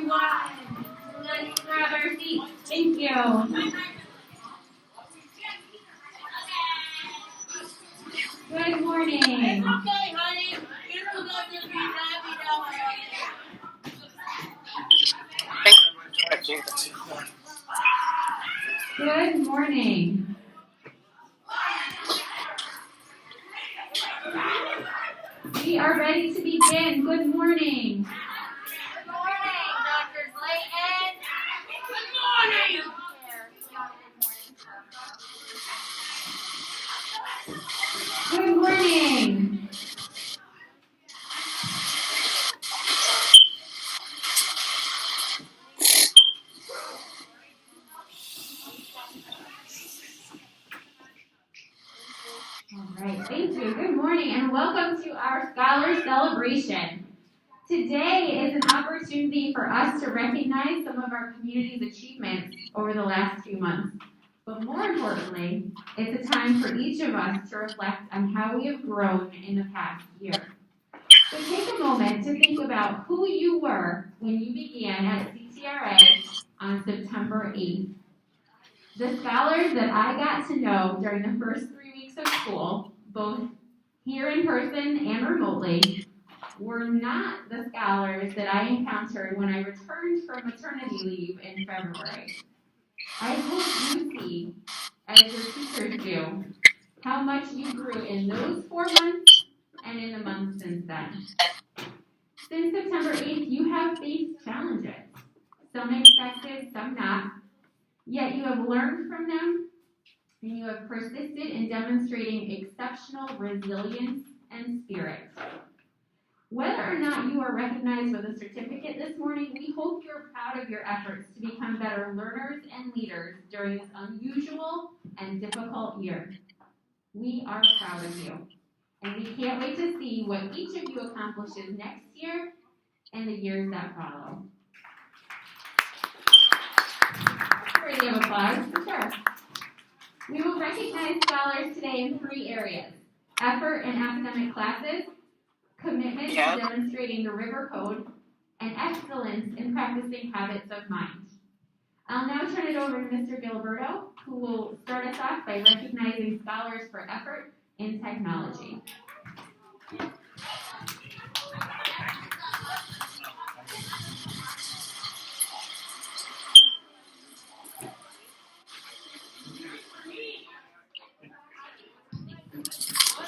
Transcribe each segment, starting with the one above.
everyone. Let's grab our seats. Thank you. Good morning. It's okay, honey. You're not just be happy Good morning. We are ready to begin. Good morning. Good morning, Dr. Slayton. Good morning. Good morning. All right, thank you. Good morning and welcome to our Scholar Celebration. Today is an opportunity for us to recognize some of our community's achievements over the last few months. But more importantly, it's a time for each of us to reflect on how we have grown in the past year. So take a moment to think about who you were when you began at CTRA on September 8th. The scholars that I got to know during the first 3 weeks of school, both here in person and remotely, were not the scholars that I encountered when I returned from maternity leave in February. I hope you see, as your teachers do, how much you grew in those 4 months and in the months since then. Since September 8th, you have faced challenges, some expected, some not, yet you have learned from them, and you have persisted in demonstrating exceptional resilience and spirit. Whether or not you are recognized with a certificate this morning, we hope you're proud of your efforts to become better learners and leaders during this unusual and difficult year. We are proud of you, and we can't wait to see what each of you accomplishes next year and the years that follow. Worthy of applause, for sure. We will recognize scholars today in 3 areas: effort in academic classes, commitment to demonstrating the River Code, and excellence in practicing habits of mind. I'll now turn it over to Mr. Gilberto, who will start us off by recognizing scholars for effort in technology.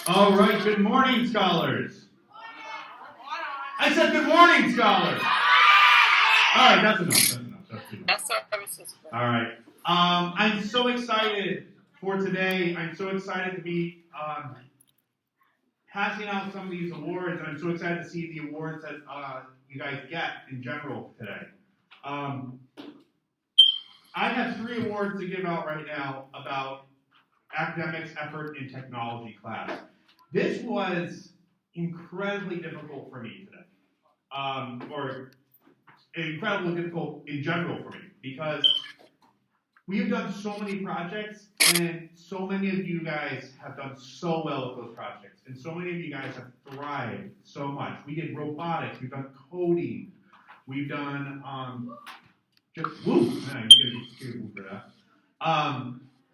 All right, good morning, scholars. I said good morning, scholars. All right, that's enough. That's enough. All right. I'm so excited for today. I'm so excited to be passing out some of these awards. I'm so excited to see the awards that you guys get in general today. I have 3 awards to give out right now about academics, effort, in technology class. This was incredibly difficult for me today, or incredibly difficult in general for me, because we have done so many projects, and so many of you guys have done so well with those projects, and so many of you guys have thrived so much. We did robotics, we've done coding, we've done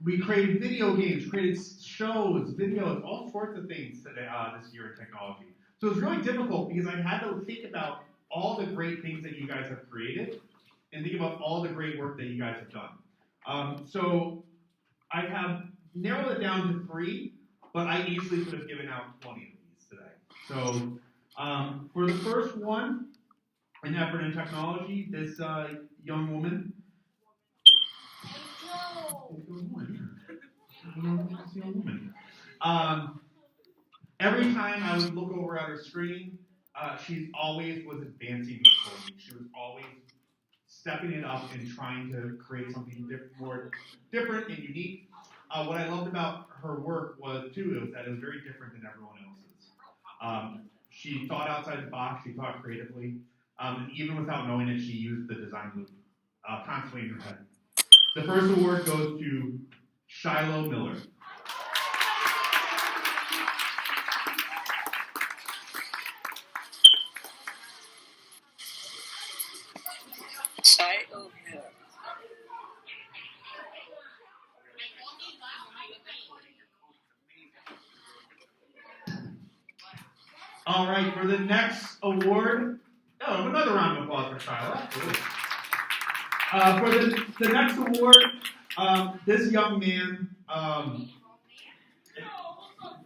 we created video games, created shows, videos, all sorts of things today, this year in technology. So it's really difficult because I had to think about all the great things that you guys have created and think about all the great work that you guys have done. So I have narrowed it down to 3, but I easily could have given out 20 of these today. So for the first one, in effort in technology, this young woman. Every time I would look over at her screen, she always was advancing her coding. She was always stepping it up and trying to create something more different and unique. What I loved about her work was that it was very different than everyone else's. She thought outside the box. She thought creatively. And even without knowing it, she used the design loop constantly in her head. The first award goes to Shiloh Miller. All right, for the next award, another round of applause for Shyla. For the next award, this young man,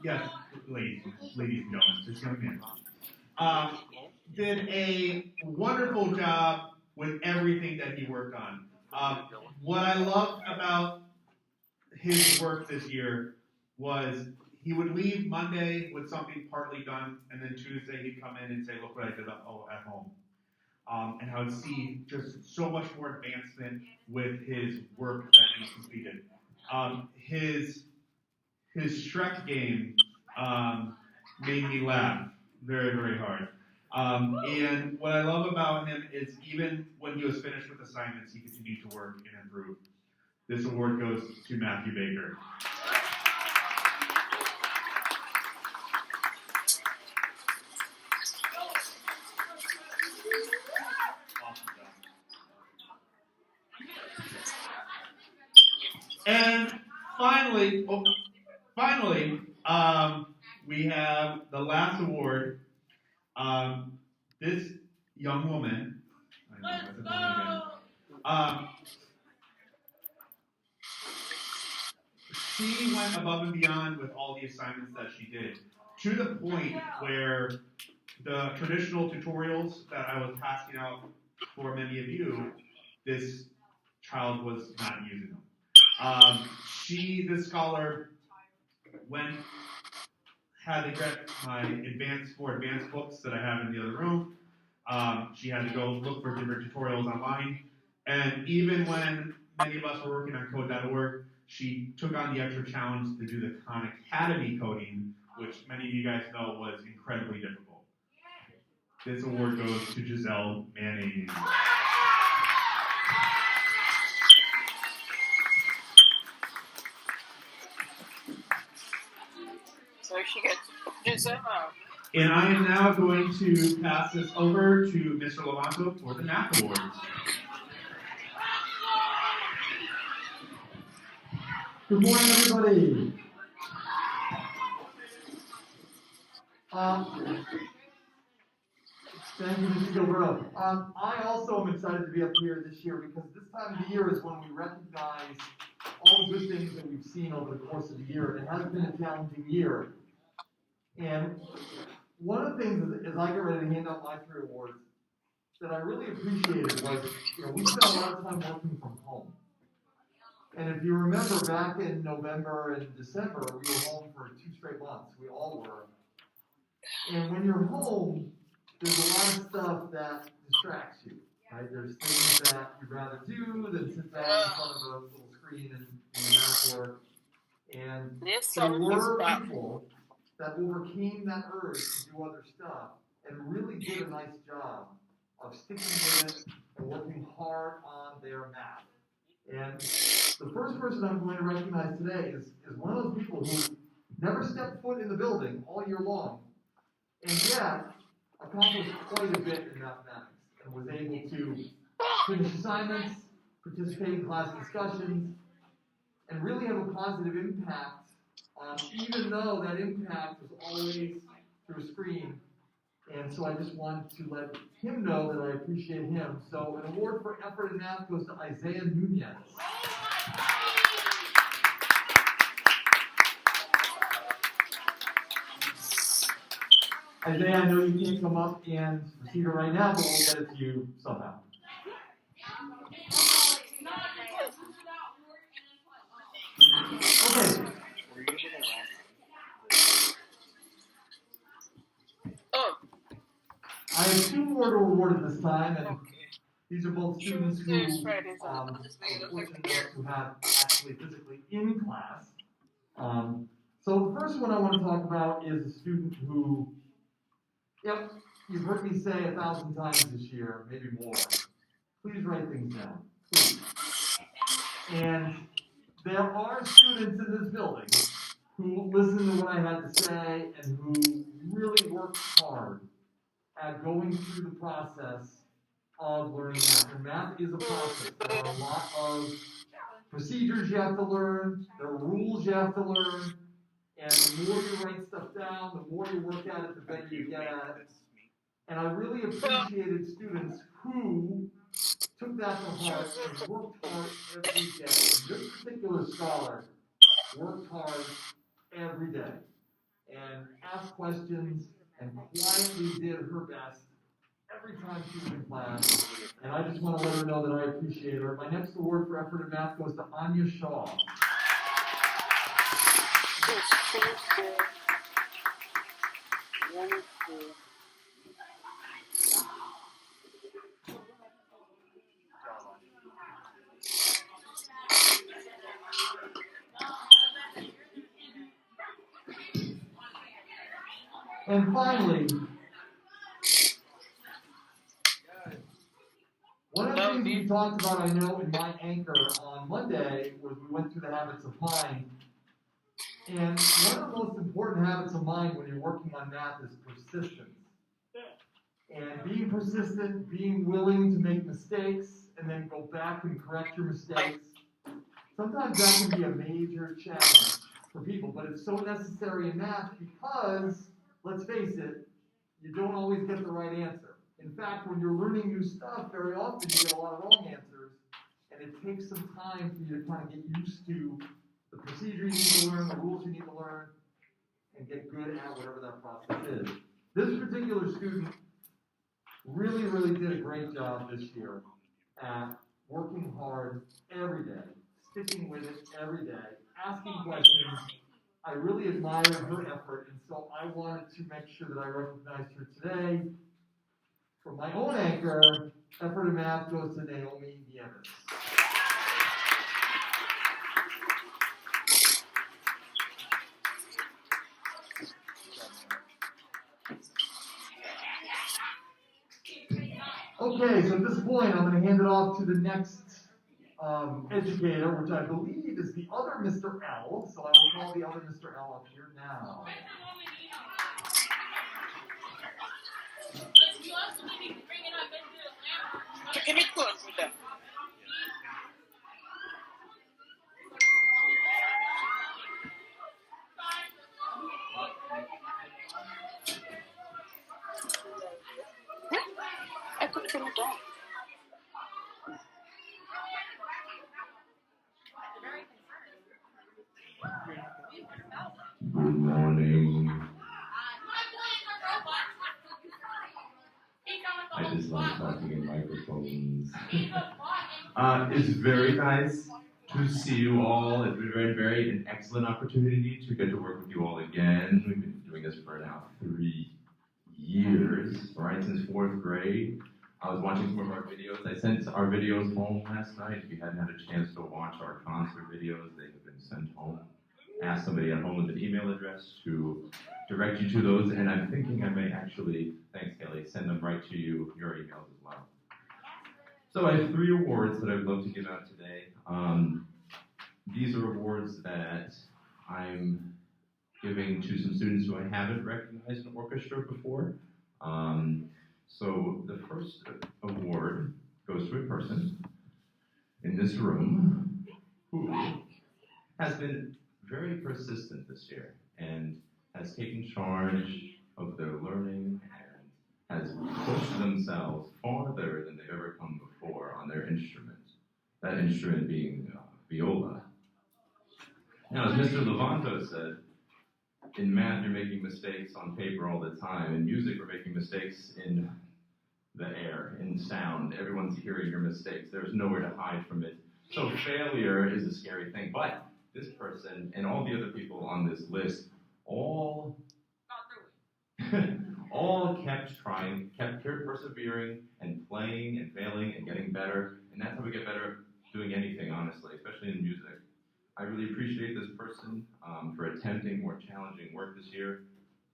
yes, ladies and gentlemen, this young man, did a wonderful job with everything that he worked on. What I loved about his work this year was he would leave Monday with something partly done, and then Tuesday he'd come in and say, look what I did at home. And I would see just so much more advancement with his work that he completed. His Shrek game made me laugh very, very hard. And what I love about him is even when he was finished with assignments, he continued to work and improve. This award goes to Matthew Baker. And finally, we have the last award. This young woman, she went above and beyond with all the assignments that she did, to the point where the traditional tutorials that I was passing out for many of you, this child was not using them. This scholar, had to get my advanced books that I have in the other room. She had to go look for different tutorials online. And even when many of us were working on code.org, she took on the extra challenge to do the Khan Academy coding, which many of you guys know was incredibly difficult. This award goes to Giselle Manning. So she gets Giselle. And I am now going to pass this over to Mr. Lavanto for the math awards. Good morning, everybody. Thank you, Mr. Gilberto. I also am excited to be up here this year because this time of the year is when we recognize all the good things that we've seen over the course of the year. It has been a challenging year. And one of the things as I get ready to hand out my 3 awards that I really appreciated was, we spent a lot of time working from home. And if you remember back in November and December, we were home for 2 straight months. We all were. And when you're home, there's a lot of stuff that distracts you, right? There's things that you'd rather do than sit down in front of a little screen and do math work. And there were people that overcame that urge to do other stuff and really did a nice job of sticking with it and working hard on their math. And the first person I'm going to recognize today is one of those people who never stepped foot in the building all year long, and yet accomplished quite a bit in mathematics and was able to finish assignments, participate in class discussions, and really have a positive impact, even though that impact was always through a screen. And so I just wanted to let him know that I appreciate him. So an award for effort in math goes to Isaiah Nunez. Isaiah, I know you can't come up and receive it right now, but we'll get it to you somehow. Okay. I have 2 more to award this time, and these are both students who are fortunate enough to have actually physically in class. So the first one I want to talk about is a student who, you've heard me say 1,000 times this year, maybe more. Please write things down, please. And there are students in this building who listened to what I had to say and who really worked hard at going through the process of learning math. And math is a process. There are a lot of procedures you have to learn, there are rules you have to learn, And the more you write stuff down, the more you work at it, the better you get at it. And I really appreciated students who took that to heart and worked hard every day. This particular scholar worked hard every day and asked questions and quietly did her best every time she was in class. And I just want to let her know that I appreciate her. My next award for effort in math goes to Anya Shaw. And finally, one of the things we talked about, I know, in my anchor on Monday was we went through the habits of mind. And one of the most important habits of mind when you're working on math is persistence. And being persistent, being willing to make mistakes, and then go back and correct your mistakes. Sometimes that can be a major challenge for people, but it's so necessary in math because, let's face it, you don't always get the right answer. In fact, when you're learning new stuff, very often you get a lot of wrong answers, and it takes some time for you to kind of get used to the procedure you need to learn, the rules you need to learn, and get good at whatever that process is. This particular student really, really did a great job this year at working hard every day, sticking with it every day, asking questions. I really admired her effort, and so I wanted to make sure that I recognized her today. For my own anchor, effort in math goes to Naomi Nieves. Okay, so at this point, I'm going to hand it off to the next educator, which I believe is the other Mr. L. So I will call the other Mr. L up here now. Give me close with them. I could turn it down. Good morning. I just love talking in microphones. It's very nice to see you all. It's been very an excellent opportunity to get to work with you all again. We've been doing this for now 3 years, right, since 4th grade. I was watching some of our videos. I sent our videos home last night. If you hadn't had a chance to watch our concert videos, they have been sent home. Ask somebody at home with an email address to direct you to those, and I'm thinking I may actually, thanks Kelly, send them right to you, your emails as well. So I have 3 awards that I'd love to give out today. These are awards that I'm giving to some students who I haven't recognized in orchestra before. So the first award goes to a person in this room who has been very persistent this year and has taken charge of their learning and has pushed themselves farther than they've ever come before on their instrument. That instrument being viola. Now, as Mr. Levanto said, in math you're making mistakes on paper all the time. In music we're making mistakes in the air, in sound. Everyone's hearing your mistakes. There's nowhere to hide from it. So failure is a scary thing. But this person and all the other people on this list all kept trying, kept persevering and playing and failing and getting better. And that's how we get better at doing anything, honestly, especially in music. I really appreciate this person for attempting more challenging work this year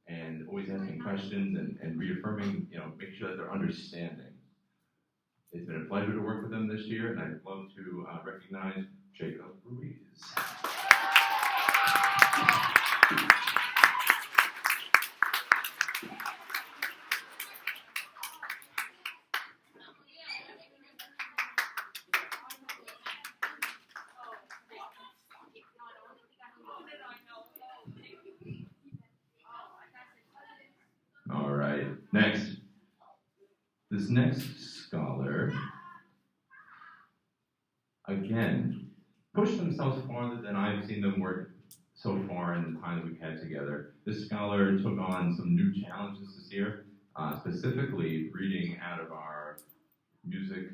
and always asking questions and reaffirming, making sure that they're understanding. It's been a pleasure to work with them this year, and I'd love to recognize Jacob Ruiz. next scholar, again, pushed themselves farther than I've seen them work so far in the time that we've had together. This scholar took on some new challenges this year, specifically reading out of our music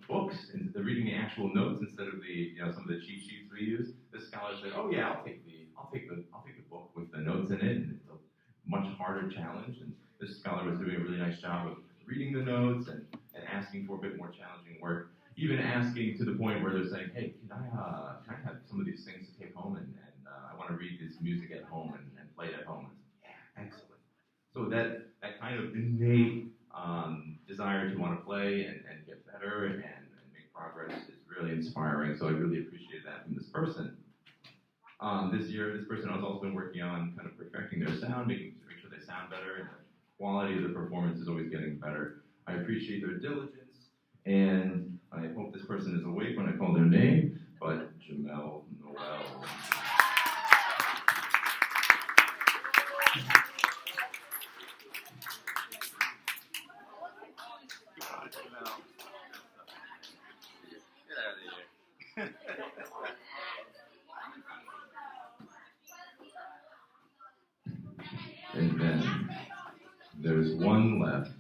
books, and they're reading the actual notes instead of the some of the cheat sheets we use. This scholar said, "Oh yeah, I'll take the book with the notes in it," and it's a much harder challenge. And this scholar was doing a really nice job of reading the notes and asking for a bit more challenging work, even asking to the point where they're saying, "Hey, can I have some of these things to take home and I want to read this music at home and play it at home." Yeah, excellent. So that kind of innate desire to want to play and get better and make progress is really inspiring. So I really appreciate that from this person. This year, this person has also been working on kind of perfecting their sound, making sure they sound better, and the quality of the performance is always getting better. I appreciate their diligence, and I hope this person is awake when I call their name, but Jamel Noel. And then there's one left.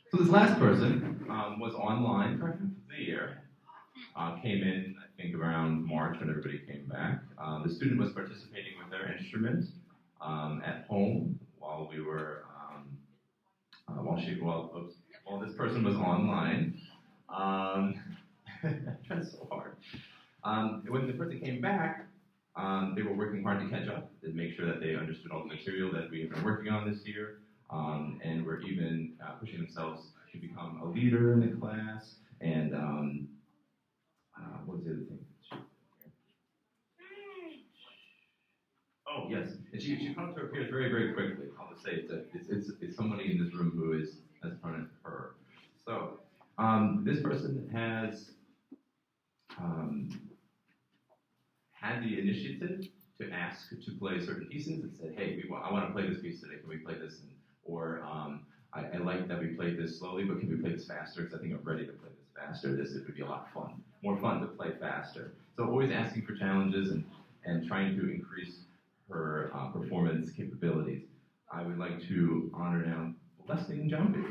So this last person was online for half of the year. Came in, I think, around March when everybody came back. The student was participating with their instrument at home while we were while this person was online. I tried so hard. When the person came back, they were working hard to catch up and make sure that they understood all the material that we have been working on this year, and were even pushing themselves to become a leader in the class. And what was the other thing? Oh yes, and she comes to her peers very, very quickly. I'll just say it's somebody in this room who is as prominent as her. So this person has had the initiative to ask to play certain pieces and said, "Hey, I want to play this piece today. Can we play this?" Or I like that we played this slowly, but can we play this faster? Because I think I'm ready to play this faster. It would be a lot of fun, more fun to play faster. So always asking for challenges and trying to increase her performance capabilities. I would like to honor now Blessing Jumpy.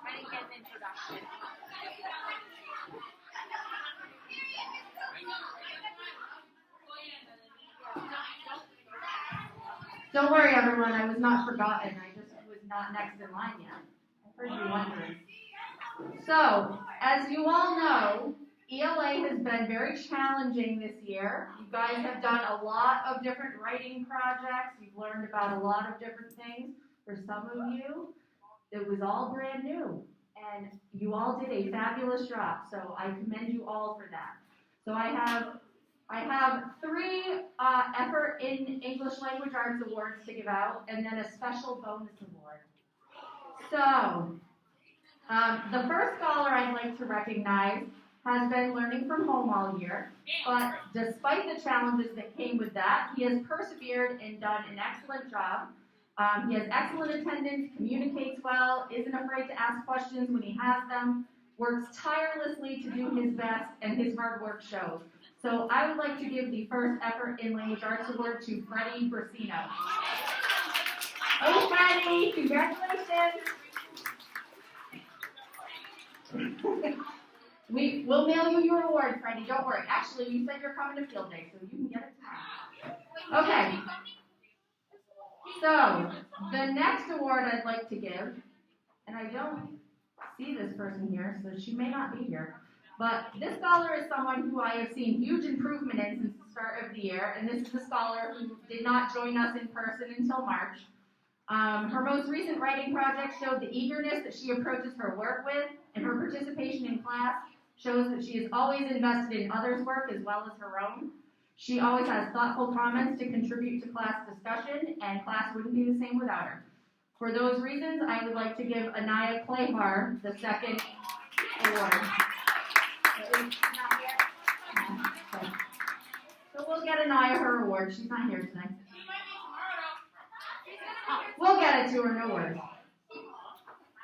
I didn't get an introduction. Don't worry, everyone. I was not forgotten. I just was not next in line yet. I heard you wondering. So, as you all know, ELA has been very challenging this year. You guys have done a lot of different writing projects. You've learned about a lot of different things. For some of you, it was all brand new. And you all did a fabulous job. So I commend you all for that. So I have 3 Effort in English Language Arts Awards to give out, and then a special bonus award. So, the first scholar I'd like to recognize has been learning from home all year, but despite the challenges that came with that, he has persevered and done an excellent job. He has excellent attendance, communicates well, isn't afraid to ask questions when he has them, works tirelessly to do his best, and his hard work shows. So I would like to give the first Effort in Language Arts Award to Freddie Brasino. Hey Freddie, congratulations! We'll mail you your award, Freddie, don't worry. Actually, you said you're coming to field day, so you can get it tomorrow. Okay. So, the next award I'd like to give, and I don't see this person here, so she may not be here, but this scholar is someone who I have seen huge improvement in since the start of the year, and this is a scholar who did not join us in person until March. Her most recent writing project showed the eagerness that she approaches her work with, and her participation in class shows that she is always invested in others' work as well as her own. She always has thoughtful comments to contribute to class discussion, and class wouldn't be the same without her. For those reasons, I would like to give Anaya Clayhar the second award. So we'll get Anaya her award. She's not here tonight. We'll get it to her, no worries.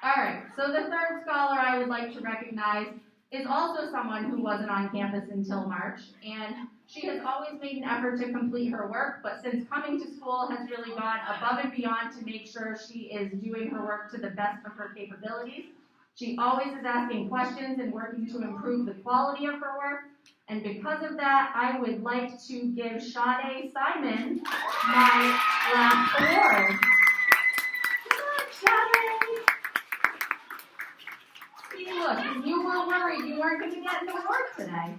All right, so the third scholar I would like to recognize is also someone who wasn't on campus until March, and she has always made an effort to complete her work, but since coming to school has really gone above and beyond to make sure she is doing her work to the best of her capabilities. She always is asking questions and working to improve the quality of her work, and because of that, I would like to give Sade Simon my last award. Come on, Sade! See, look, you were worried you weren't going to get an award today.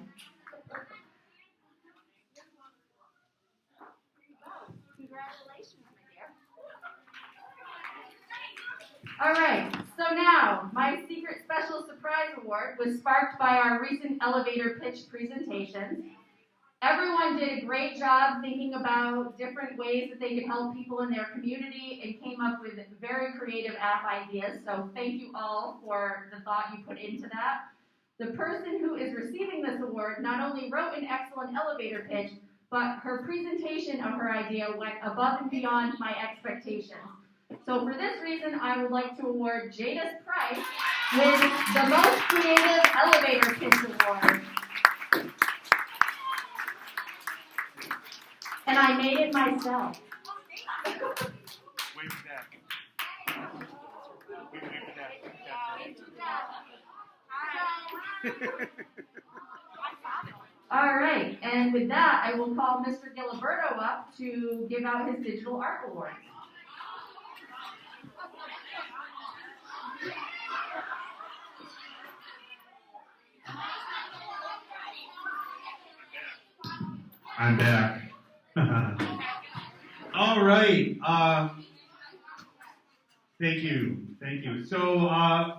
Congratulations, my dear. All right, so now, my secret special surprise award was sparked by our recent elevator pitch presentations. Everyone did a great job thinking about different ways that they could help people in their community and came up with very creative app ideas. So thank you all for the thought you put into that. The person who is receiving this award not only wrote an excellent elevator pitch, but her presentation of her idea went above and beyond my expectations. So for this reason, I would like to award Jadis Price with the Most Creative Elevator Pitch Award. And I made it myself. Wave that. Wave that. All right, and with that, I will call Mr. Giliberto up to give out his Digital Art Award. I'm back. All right. Thank you. So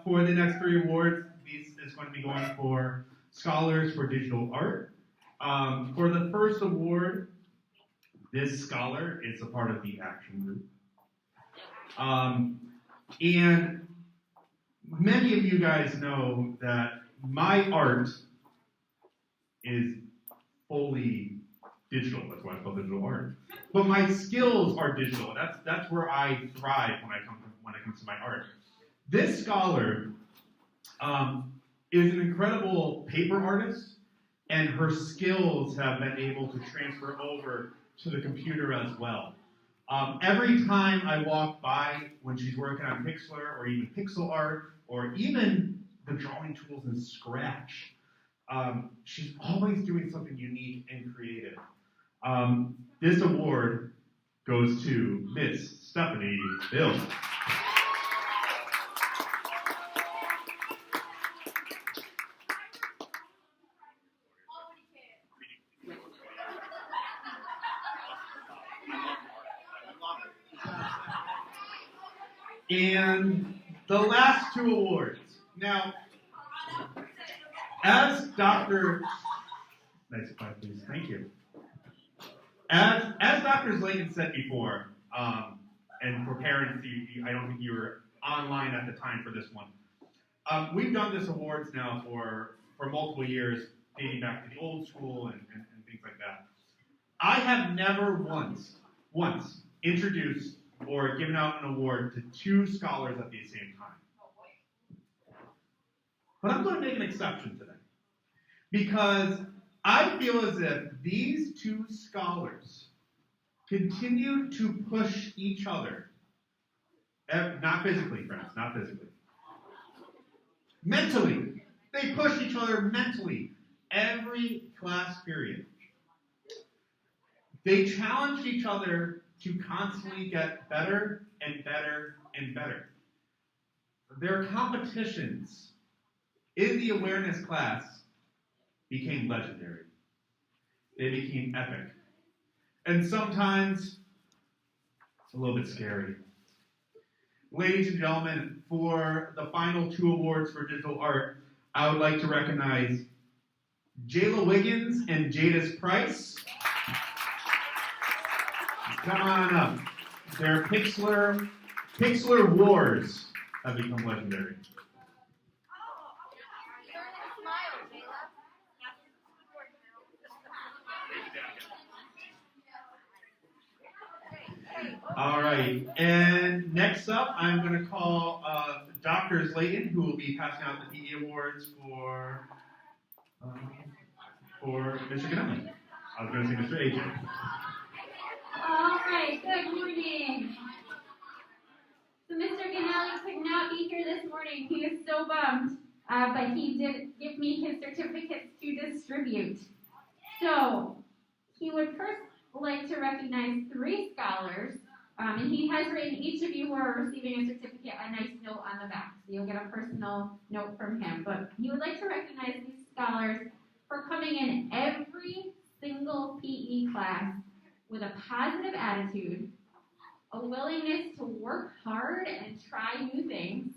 for the next 3 awards, this is going to be going for Scholars for Digital Art. For the first award, this scholar is a part of the Action Group. And many of you guys know that my art is fully digital. That's why it's called digital art. But my skills are digital. That's where I thrive when it comes to my art. This scholar is an incredible paper artist, and her skills have been able to transfer over to the computer as well. Every time I walk by when she's working on Pixlr or even pixel art or even the drawing tools in Scratch, she's always doing something unique and creative. This award goes to Miss Stephanie Bill. And the last 2 awards. Now, as Dr. Nice clap, please. Thank you. As Dr. Slayton said before, and for parents, I don't think you were online at the time for this one. We've done this awards now for multiple years, dating back to the old school and things like that. I have never once introduced or given out an award to 2 scholars at the same time. But I'm going to make an exception today, because I feel as if these 2 scholars continue to push each other, not physically, friends, not physically, mentally. They push each other mentally every class period. They challenge each other to constantly get better and better and better. Their competitions in the awareness class became legendary. They became epic. And sometimes it's a little bit scary. Ladies and gentlemen, for the final 2 awards for digital art, I would like to recognize Jayla Wiggins and Jadis Price. Come on up. Their Pixlr Wars have become legendary. All right, and next up, I'm going to call Dr. Slayton, who will be passing out the PE awards for Mr. Ganelli. I was going to say Mr. AJ. All right, good morning. So Mr. Ganelli could not be here this morning. He is so bummed, but he did give me his certificates to distribute. So he would first like to recognize 3 scholars, and he has written each of you who are receiving a certificate a nice note on the back. So you'll get a personal note from him. But he would like to recognize these scholars for coming in every single PE class with a positive attitude, a willingness to work hard and try new things,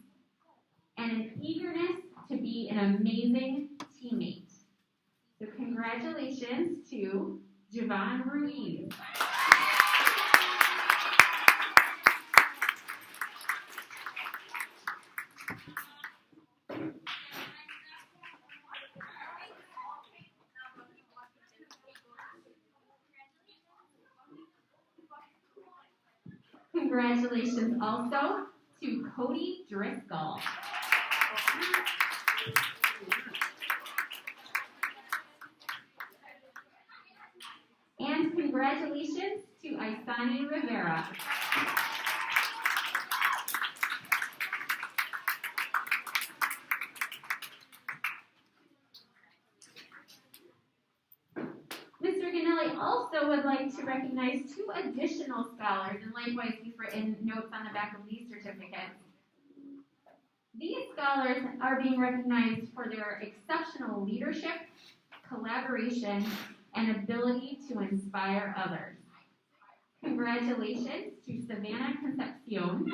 and an eagerness to be an amazing teammate. So congratulations to Javon Ruiz. Congratulations also to Cody Driscoll. And congratulations to Isani Rivera. Mr. Ganelli also would like to recognize 2 additional scholars, and likewise he's written notes on the back of these certificates. These scholars are being recognized for their exceptional leadership, collaboration, and ability to inspire others. Congratulations to Savannah Concepcion.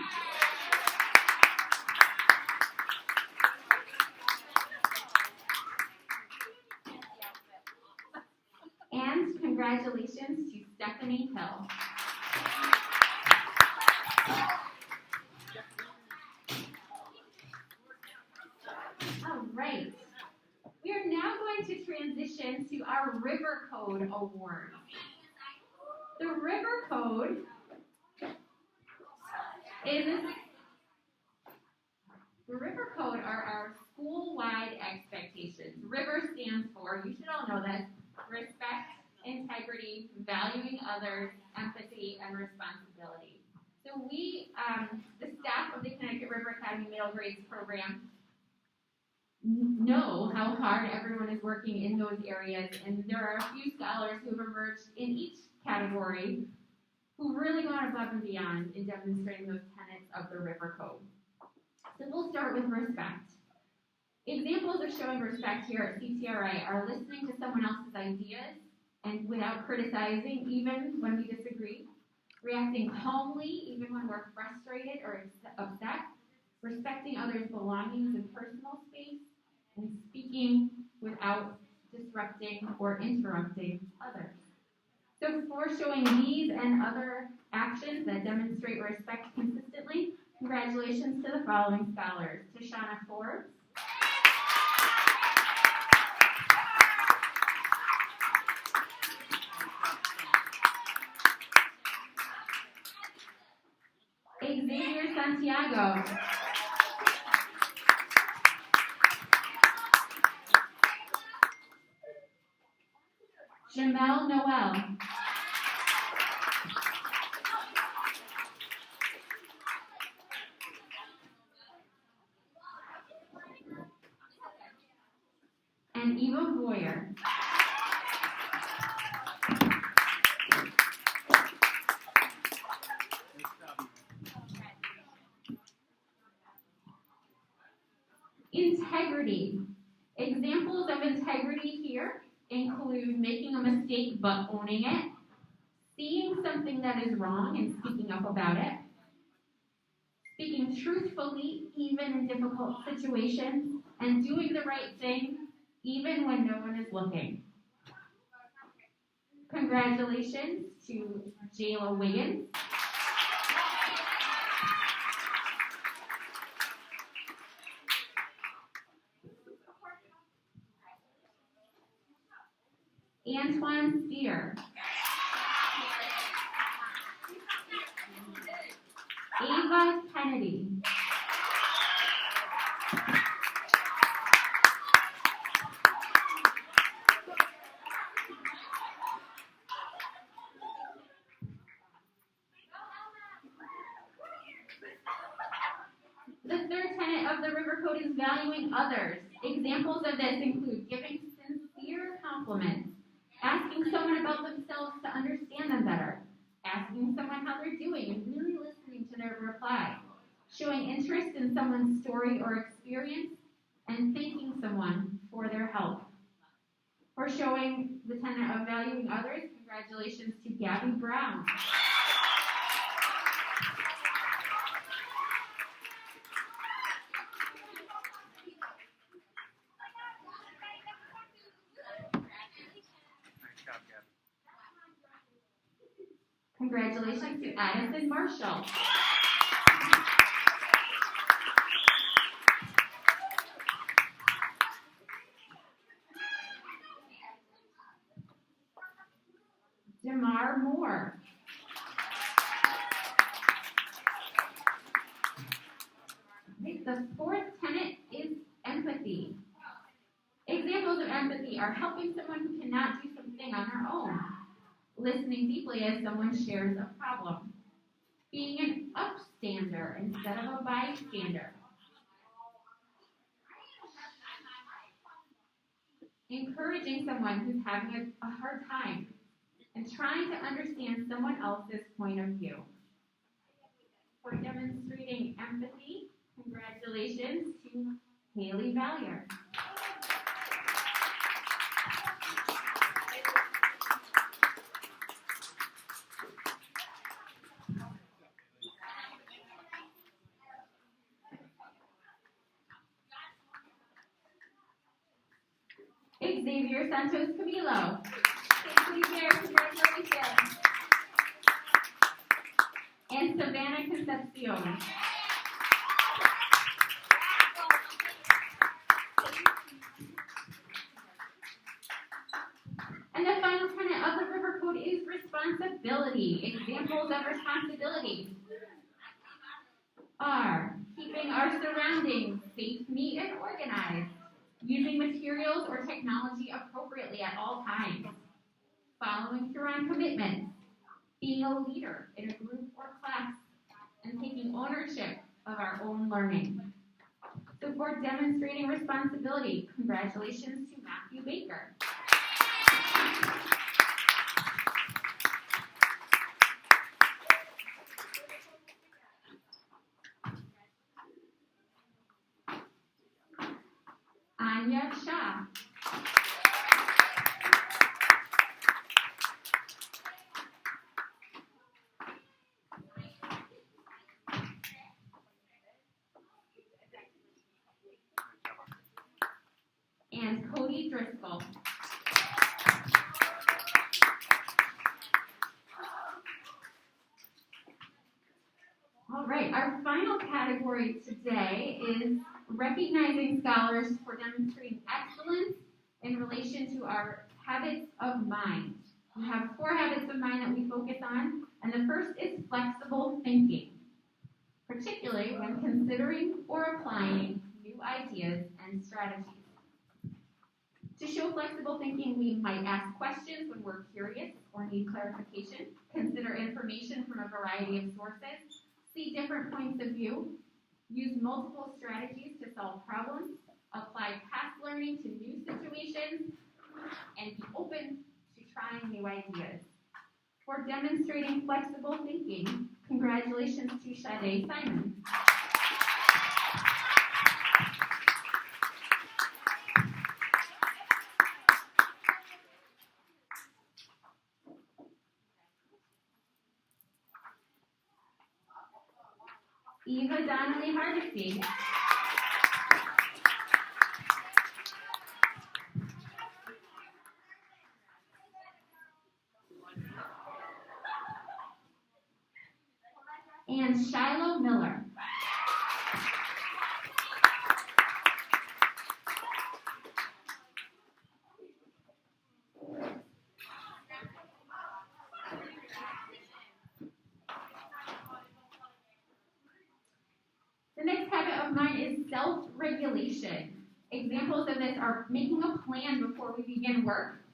And congratulations to Stephanie Hill. All right. We are now going to transition to our River Code Award. The River Code are our school-wide expectations. River stands for, you should all know this, respect, integrity, valuing others, empathy, and responsibility. So we, the staff of the Connecticut River Academy Middle Grades program, know how hard everyone is working in those areas, and there are a few scholars who have emerged in each category who've really gone above and beyond in demonstrating those tenets of the River Code. So we'll start with respect. Examples of showing respect here at CTRI are listening to someone else's ideas and without criticizing, even when we disagree, reacting calmly even when we're frustrated or upset, respecting others' belongings and personal space, and speaking without disrupting or interrupting others. So for showing these and other actions that demonstrate respect consistently, congratulations to the following scholars: Tashana Forbes, Xavier Santiago, Jamel Noel, and Eva Boyer. Integrity. Examples of integrity here include making a mistake but owning it, seeing something that is wrong and speaking up about it, speaking truthfully even in difficult situations, and doing the right thing even when no one is looking. Congratulations to Jayla Wiggins. Antoine Steer. Ava Kennedy. The third tenet of the River Code is valuing others. Examples of this include giving sincere compliments, asking someone about themselves to understand them better, asking someone how they're doing and really listening to their reply, showing interest in someone's story or experience, and thanking someone for their help. For showing the tenet of valuing others, congratulations to Gabby Brown. Congratulations to Addison Marshall. Damar Moore. The fourth tenet is empathy. Examples of empathy are helping someone who cannot do something on their own, listening deeply as someone shares a problem, being an upstander instead of a bystander, encouraging someone who's having a hard time, and trying to understand someone else's point of view. For demonstrating empathy, congratulations to Haley Valier. Xavier Santos Camilo. Xavier, congratulations. And Savannah Concepcion. And the final tenet of the River Code is responsibility. Examples of responsibility are keeping our surroundings safe, neat, and organized, using materials or technology appropriately at all times, following through on commitments, being a leader in a group or class, and taking ownership of our own learning. So for demonstrating responsibility, congratulations to Matthew Baker. Anya Shah. And Cody Driscoll. All right, our final category today is recognizing scholars for demonstrating excellence in relation to our habits of mind. We have 4 habits of mind that we focus on, and the first is flexible thinking, particularly when considering or applying new ideas and strategies. To show flexible thinking, we might ask questions when we're curious or need clarification, consider information from a variety of sources, see different points of view, use multiple strategies to solve problems, apply past learning to new situations, and be open to trying new ideas. For demonstrating flexible thinking, congratulations to Sade Simon. Eva Donnelly Hardesty. and Shiloh Miller. The next habit of mine is self-regulation. Examples of this are making a plan before we begin work,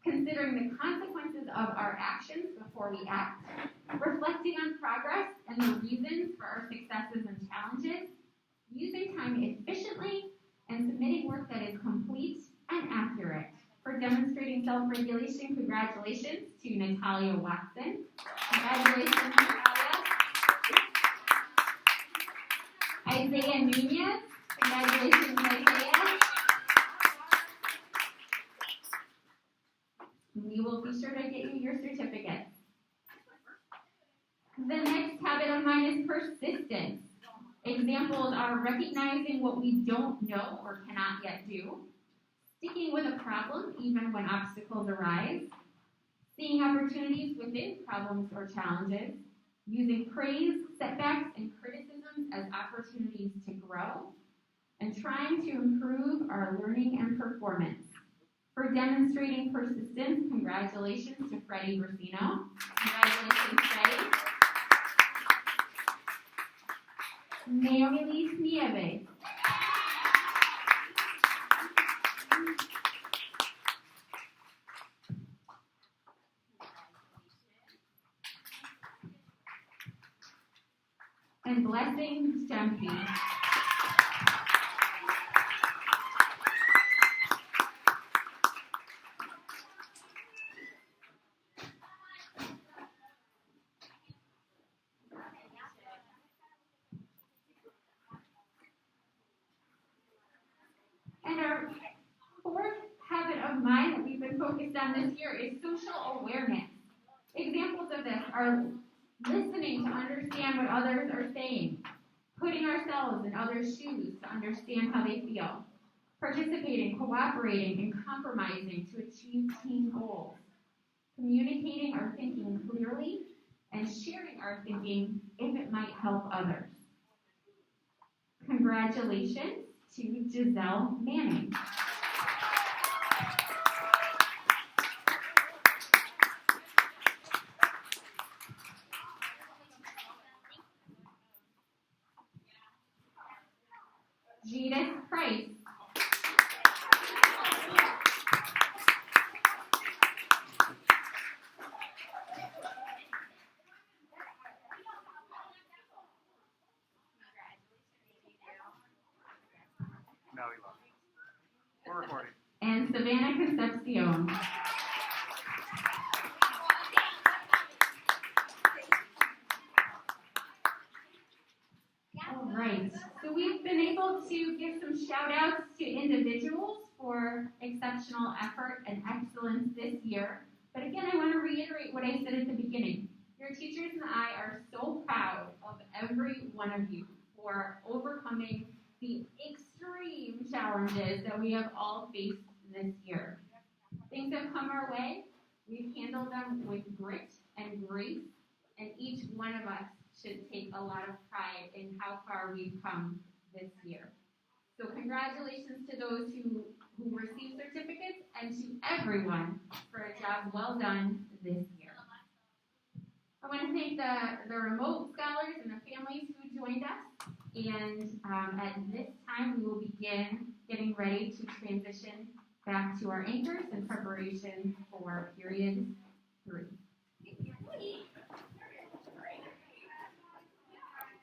considering the consequences of our actions before we act, reflecting on progress and the reasons for our successes and challenges, using time efficiently, and submitting work that is complete and accurate. For demonstrating self-regulation, congratulations to Natalia Watson. Congratulations, Natalia. Isaiah Nunez. Congratulations, Isaiah. We will be sure to get you your certificate. The next habit of mine is persistence. Examples are recognizing what we don't know or cannot yet do, sticking with a problem even when obstacles arise, seeing opportunities within problems or challenges, using praise, setbacks, and criticisms as opportunities to grow, and trying to improve our learning and performance. For demonstrating persistence, congratulations to Freddie Brasino. Congratulations, Freddie. Naomi Lee Nieves. And Blessing Jumpy. And our fourth habit of mine that we've been focused on this year is social awareness. Examples of this are listening to understand what others are saying, putting ourselves in others' shoes to understand how they feel, participating, cooperating, and compromising to achieve team goals, communicating our thinking clearly, and sharing our thinking if it might help others. Congratulations to Giselle Manning. Judith Price. Now we love it. We're recording. And Savannah Concepcion. All right, so we've been able to give some shout outs to individuals for exceptional effort and excellence this year. But again, I want to reiterate what I said at the beginning. Your teachers and I are so proud of every one of you for overcoming the extreme challenges that we have all faced this year. Things have come our way. We've handled them with grit and grace, and each one of us should take a lot of pride in how far we've come this year. So congratulations to those who received certificates and to everyone for a job well done this year. I want to thank the remote scholars and the families who joined us. And at this time, we will begin getting ready to transition back to our anchors in preparation for period 3.